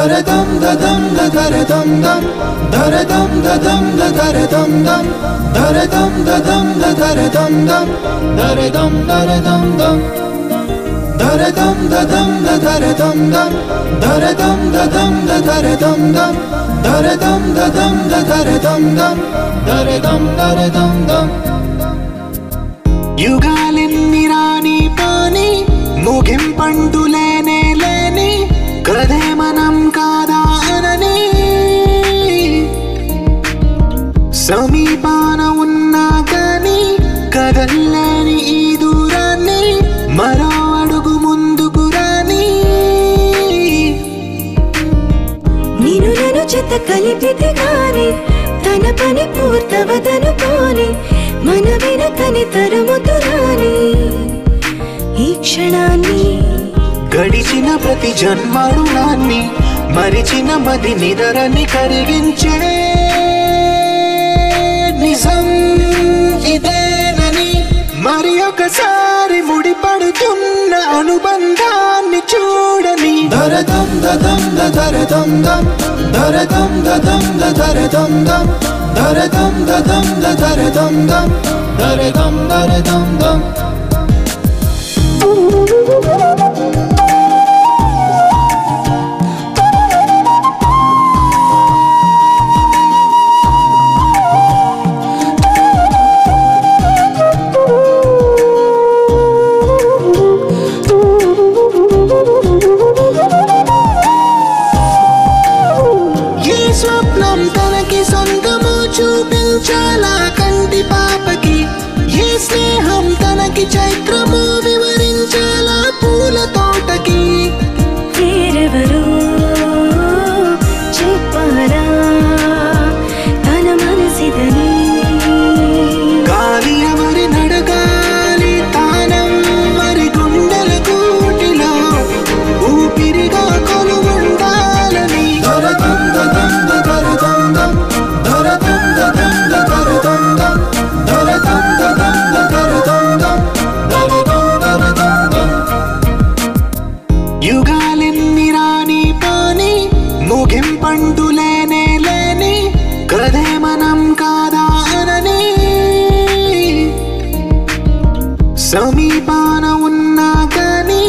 Daradam dadam da daradam dam, daradam dadam da daradam dam, daradam dadam da daradam dam, daradam daradam dam, daradam dadam da daradam dam, daradam dadam da daradam dam, daradam dadam da daradam dam, daradam daradam dam. యుగాలెన్ని రాని పాని ముగింపంటూ లేనే లేని కదే మనం కాదా అనని సమీపాన ఉన్నా కానీ కదల్లేని ఈ దూరాన్ని మరో అడుగు ముందుకు రాని నేను నన్ను చెత్త కలిపితే గాని తన పని పూర్తవదనుకోని మన వెనకని తరుముతురాని ఈ క్షణాన్ని గడిచిన ప్రతి జన్మరుణాన్ని మరిచిన మది నిదరని కరిగించే నిజం ఇదేనని మరి ఒకసారి ముడిపడుతున్న అనుబంధాన్ని చూడని Daradam dadam da daradam dam, daradam dadam da daradam dam, daradam dadam da daradam dam, daradam daradam dam. స్వప్నం తనకి సొంతము చూపించాలా కంటి పాపకి ఏ స్నేహం తనకి చైత్రము వివరించాలా పూల తోటకి వేరెవరో చెప్పారా తన మనసిదని గాలి ఎవరి నడగాలి తానం మరి గుండెల కూటిలో ఊపిరిగా కొలువుండాలని Daradam dadam da daradam dam, daradam dadam da daradam dam, daradam dadam da daradam dam, daradam daradam dam. యుగాలెన్ని రాని పాని ముగింపంటూ లేనే లేని కదే మనం కాదా అనని సమీపాన ఉన్నా కానీ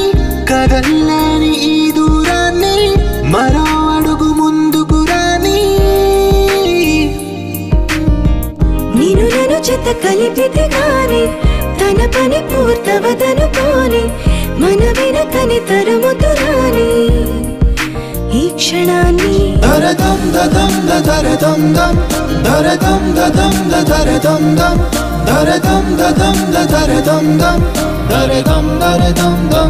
కదల్లేని ఈ దూరాన్ని మరో అడుగు ముందుకు రాని నేను నన్ను చెత్త కలిపితే గాని తన పని పూర్తవదనుకోని మన వెనకని తరుముతురాని ఈ క్షణాన్ని Daradam dadam da daradam dam, daradam dadam da daradam dam, daradam dadam da daradam dam, daradam daradam dam.